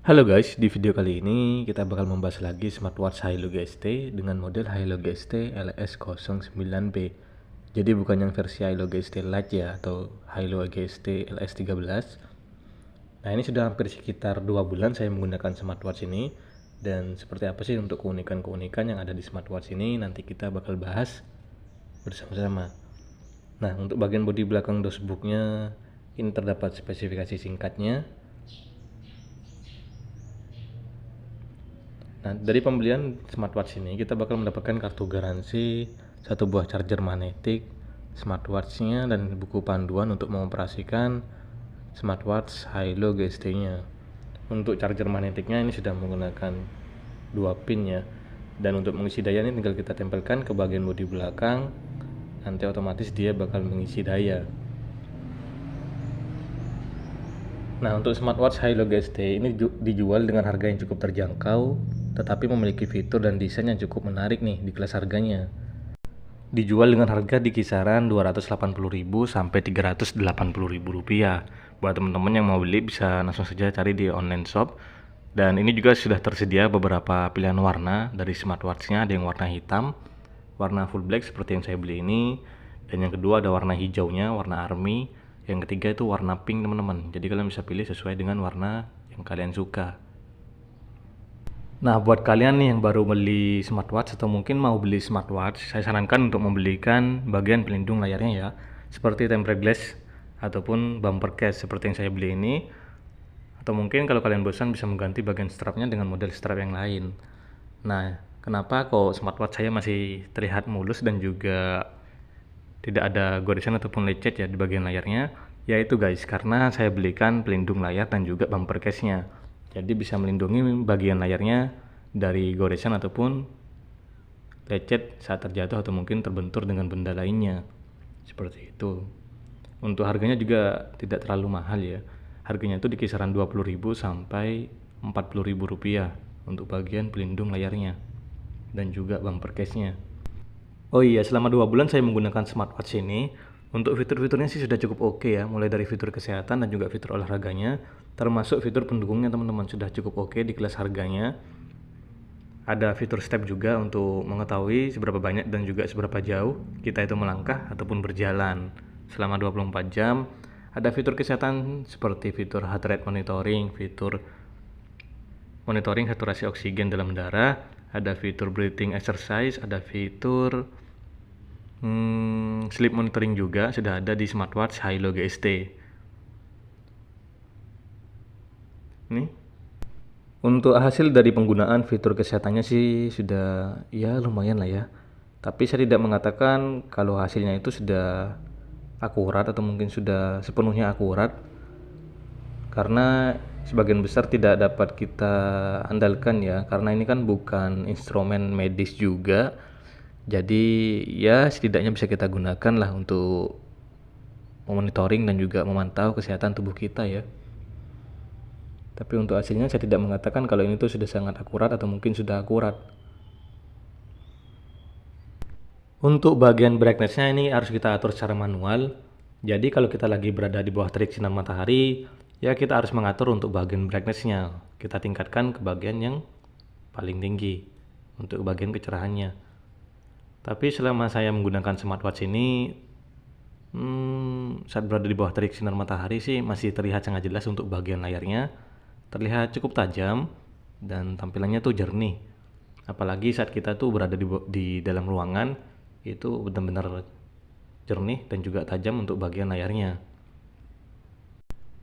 Halo guys, di video kali ini kita bakal membahas lagi smartwatch Hailu GST dengan model Hailu GST LS09B. Jadi bukan yang versi Hailu GST Lite ya, atau Hailu GST LS13. Nah, ini sudah hampir sekitar 2 bulan saya menggunakan smartwatch ini. Dan seperti apa sih untuk keunikan-keunikan yang ada di smartwatch ini, nanti kita bakal bahas bersama-sama. Nah, untuk bagian bodi belakang dashboardnya ini terdapat spesifikasi singkatnya. Nah, dari pembelian smartwatch ini kita bakal mendapatkan kartu garansi, satu buah charger magnetik, smartwatchnya, dan buku panduan untuk mengoperasikan smartwatch Hailu GST-nya. Untuk charger magnetiknya ini sudah menggunakan 2 pin ya. Dan untuk mengisi daya ini tinggal kita tempelkan ke bagian bodi belakang, nanti otomatis dia bakal mengisi daya. Nah, untuk smartwatch Hailu GST ini dijual dengan harga yang cukup terjangkau, tetapi memiliki fitur dan desain yang cukup menarik nih di kelas harganya. Dijual dengan harga di kisaran 280.000 sampai 380.000 rupiah. Buat teman-teman yang mau beli bisa langsung saja cari di online shop. Dan ini juga sudah tersedia beberapa pilihan warna dari smartwatchnya. Ada yang warna hitam, warna full black seperti yang saya beli ini, dan yang kedua ada warna hijaunya, warna army. Yang ketiga itu warna pink teman-teman. Jadi kalian bisa pilih sesuai dengan warna yang kalian suka. Nah, buat kalian nih yang baru beli smartwatch atau mungkin mau beli smartwatch, saya sarankan untuk membelikan bagian pelindung layarnya ya, seperti tempered glass ataupun bumper case seperti yang saya beli ini. Atau mungkin kalau kalian bosan bisa mengganti bagian strapnya dengan model strap yang lain. Nah, kenapa kok smartwatch saya masih terlihat mulus dan juga tidak ada goresan ataupun lecet ya di bagian layarnya? Yaitu guys, karena saya belikan pelindung layar dan juga bumper case-nya. Jadi bisa melindungi bagian layarnya dari goresan ataupun lecet saat terjatuh atau mungkin terbentur dengan benda lainnya. Seperti itu. Untuk harganya juga tidak terlalu mahal ya. Harganya itu di kisaran 20.000 sampai 40.000 rupiah untuk bagian pelindung layarnya dan juga bumper case-nya. Oh iya, selama 2 bulan saya menggunakan smartwatch ini. Untuk fitur-fiturnya sih sudah cukup oke ya, mulai dari fitur kesehatan dan juga fitur olahraganya, termasuk fitur pendukungnya teman-teman sudah cukup oke di kelas harganya. Ada fitur step juga untuk mengetahui seberapa banyak dan juga seberapa jauh kita itu melangkah ataupun berjalan selama 24 jam. Ada fitur kesehatan seperti fitur heart rate monitoring, fitur monitoring saturasi oksigen dalam darah, ada fitur breathing exercise, ada fitur sleep monitoring juga sudah ada di smartwatch Hailu GST. Nih. Untuk hasil dari penggunaan fitur kesehatannya sih sudah ya lumayan lah ya. Tapi saya tidak mengatakan kalau hasilnya itu sudah akurat atau mungkin sudah sepenuhnya akurat. Karena sebagian besar tidak dapat kita andalkan ya, karena ini kan bukan instrumen medis juga. Jadi ya setidaknya bisa kita gunakan lah untuk memonitoring dan juga memantau kesehatan tubuh kita ya. Tapi untuk hasilnya saya tidak mengatakan kalau ini tuh sudah sangat akurat atau mungkin sudah akurat. Untuk bagian brightness-nya ini harus kita atur secara manual. Jadi kalau kita lagi berada di bawah terik sinar matahari, ya kita harus mengatur untuk bagian brightness-nya. Kita tingkatkan ke bagian yang paling tinggi untuk bagian kecerahannya. Tapi selama saya menggunakan smartwatch ini, saat berada di bawah terik sinar matahari sih masih terlihat sangat jelas untuk bagian layarnya. Terlihat cukup tajam dan tampilannya tuh jernih. Apalagi saat kita tuh berada di dalam ruangan, itu benar-benar jernih dan juga tajam untuk bagian layarnya.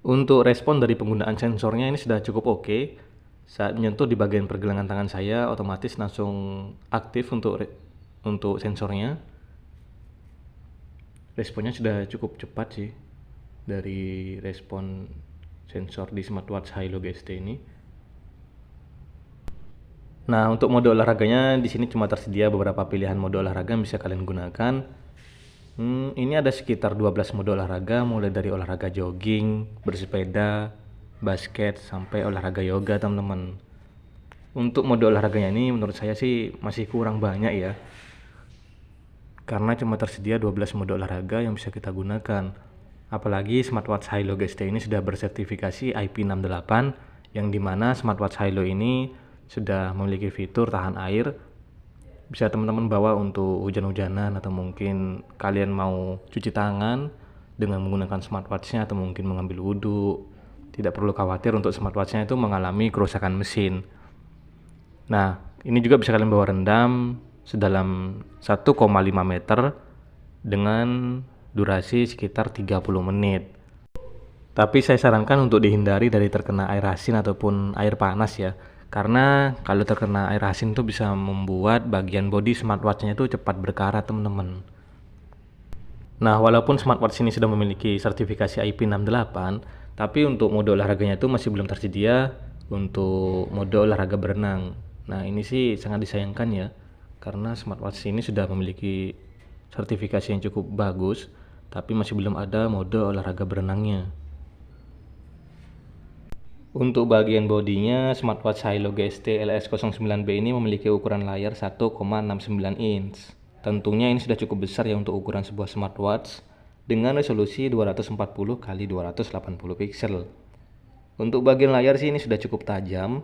Untuk respon dari penggunaan sensornya ini sudah cukup oke. Saat menyentuh di bagian pergelangan tangan saya, otomatis langsung aktif untuk sensornya. Responnya sudah cukup cepat sih dari respon sensor di smartwatch Hailu GST ini. Nah, untuk mode olahraganya di sini cuma tersedia beberapa pilihan mode olahraga yang bisa kalian gunakan. Ini ada sekitar 12 mode olahraga, mulai dari olahraga jogging, bersepeda, basket, sampai olahraga yoga teman-teman. Untuk mode olahraganya ini menurut saya sih masih kurang banyak ya, karena cuma tersedia 12 mode olahraga yang bisa kita gunakan. Apalagi smartwatch Hailu GST ini sudah bersertifikasi IP68 yang dimana smartwatch Hilo ini sudah memiliki fitur tahan air. Bisa teman-teman bawa untuk hujan-hujanan atau mungkin kalian mau cuci tangan dengan menggunakan smartwatchnya atau mungkin mengambil wudhu. Tidak perlu khawatir untuk smartwatchnya itu mengalami kerusakan mesin. Nah, ini juga bisa kalian bawa rendam sedalam 1,5 meter dengan durasi sekitar 30 menit. Tapi saya sarankan untuk dihindari dari terkena air asin ataupun air panas ya. Karena kalau terkena air asin itu bisa membuat bagian bodi smartwatch-nya itu cepat berkarat, teman-teman. Nah, walaupun smartwatch ini sudah memiliki sertifikasi IP68, tapi untuk mode olahraganya itu masih belum tersedia untuk mode olahraga berenang. Nah, ini sih sangat disayangkan ya, karena smartwatch ini sudah memiliki sertifikasi yang cukup bagus, tapi masih belum ada mode olahraga berenangnya. Untuk bagian bodinya, smartwatch Hilo GST LS09B ini memiliki ukuran layar 1,69 inch. Tentunya ini sudah cukup besar ya untuk ukuran sebuah smartwatch dengan resolusi 240 x 280 pixel. Untuk bagian layar sih ini sudah cukup tajam,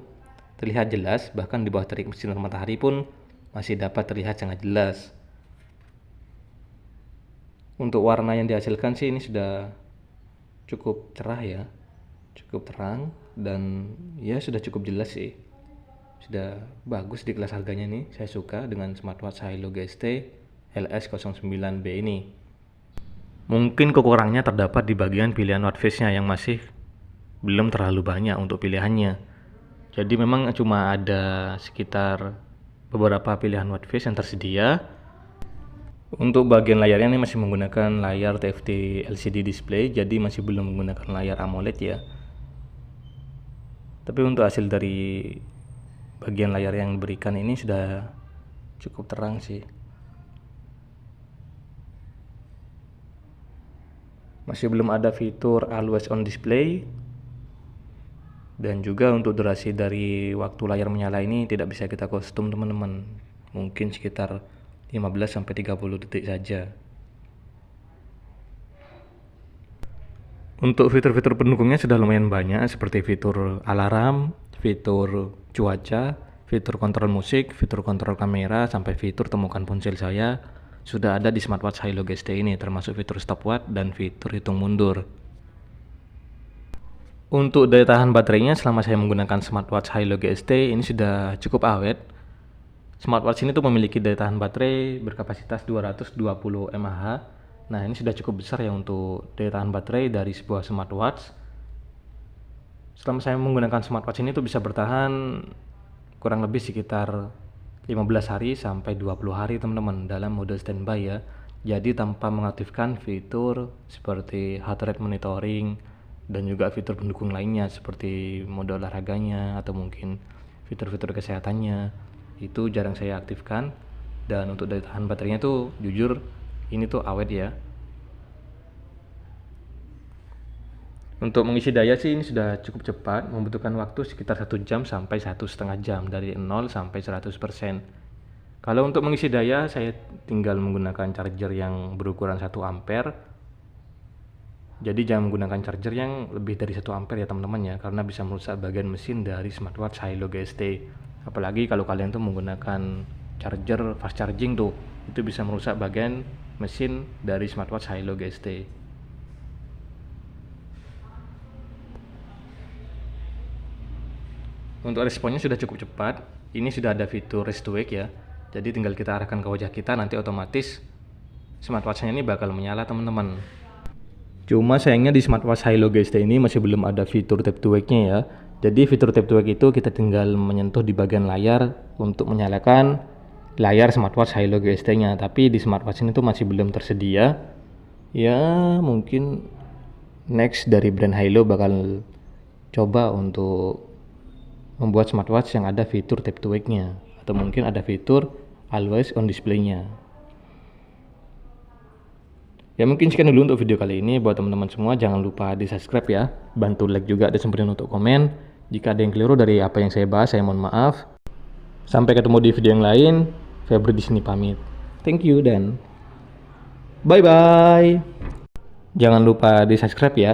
terlihat jelas, bahkan di bawah terik sinar matahari pun masih dapat terlihat sangat jelas. Untuk warna yang dihasilkan sih ini sudah cukup cerah ya, cukup terang, dan ya sudah cukup jelas sih, sudah bagus di kelas harganya nih. Saya suka dengan smartwatch Hilo GST LS09B ini. Mungkin kekurangannya terdapat di bagian pilihan watch face-nya yang masih belum terlalu banyak untuk pilihannya. Jadi memang cuma ada sekitar beberapa pilihan watch face yang tersedia. Untuk bagian layarnya ini masih menggunakan layar TFT LCD display, jadi masih belum menggunakan layar AMOLED ya. Tapi untuk hasil dari bagian layar yang diberikan ini sudah cukup terang sih. Masih belum ada fitur always on display, dan juga untuk durasi dari waktu layar menyala ini tidak bisa kita custom, teman-teman. Mungkin sekitar 15-30 detik saja. Untuk fitur-fitur pendukungnya sudah lumayan banyak, seperti fitur alarm, fitur cuaca, fitur kontrol musik, fitur kontrol kamera, sampai fitur temukan ponsel saya sudah ada di smartwatch Hilo GST ini, termasuk fitur stopwatch dan fitur hitung mundur. Untuk daya tahan baterainya selama saya menggunakan smartwatch Hilo GST ini sudah cukup awet. Smartwatch ini tuh memiliki daya tahan baterai berkapasitas 220 mAh. Nah, ini sudah cukup besar ya untuk daya tahan baterai dari sebuah smartwatch. Selama saya menggunakan smartwatch ini tuh bisa bertahan kurang lebih sekitar 15 hari sampai 20 hari, teman-teman, dalam mode standby ya. Jadi tanpa mengaktifkan fitur seperti heart rate monitoring dan juga fitur pendukung lainnya seperti mode olahraganya atau mungkin fitur-fitur kesehatannya. Itu jarang saya aktifkan. Dan untuk daya tahan baterainya tuh jujur ini tuh awet ya. Untuk mengisi daya sih ini sudah cukup cepat, membutuhkan waktu sekitar 1 jam sampai 1,5 jam dari 0 sampai 100%. Kalau untuk mengisi daya saya tinggal menggunakan charger yang berukuran 1 ampere. Jadi jangan menggunakan charger yang lebih dari 1 ampere ya teman-teman ya, karena bisa merusak bagian mesin dari smartwatch Hilo GST. Apalagi kalau kalian tuh menggunakan charger fast charging tuh, itu bisa merusak bagian mesin dari smartwatch Hilo GST. Untuk responnya sudah cukup cepat. Ini sudah ada fitur rest to wake ya. Jadi tinggal kita arahkan ke wajah kita, nanti otomatis smartwatch-nya ini bakal menyala, teman-teman. Cuma sayangnya di smartwatch Hilo GST ini masih belum ada fitur tap to wake-nya ya. Jadi fitur tap to wake itu kita tinggal menyentuh di bagian layar untuk menyalakan layar smartwatch Hilo GST-nya, tapi di smartwatch ini tuh masih belum tersedia. Ya, mungkin next dari brand Hilo bakal coba untuk membuat smartwatch yang ada fitur tap to wake-nya atau mungkin ada fitur always on display-nya. Ya mungkin sekian dulu untuk video kali ini. Buat teman-teman semua jangan lupa di subscribe ya, bantu like juga dan sempetin untuk komen. Jika ada yang keliru dari apa yang saya bahas, saya mohon maaf. Sampai ketemu di video yang lain. Febri di sini pamit. Thank you dan bye bye. Jangan lupa di subscribe ya.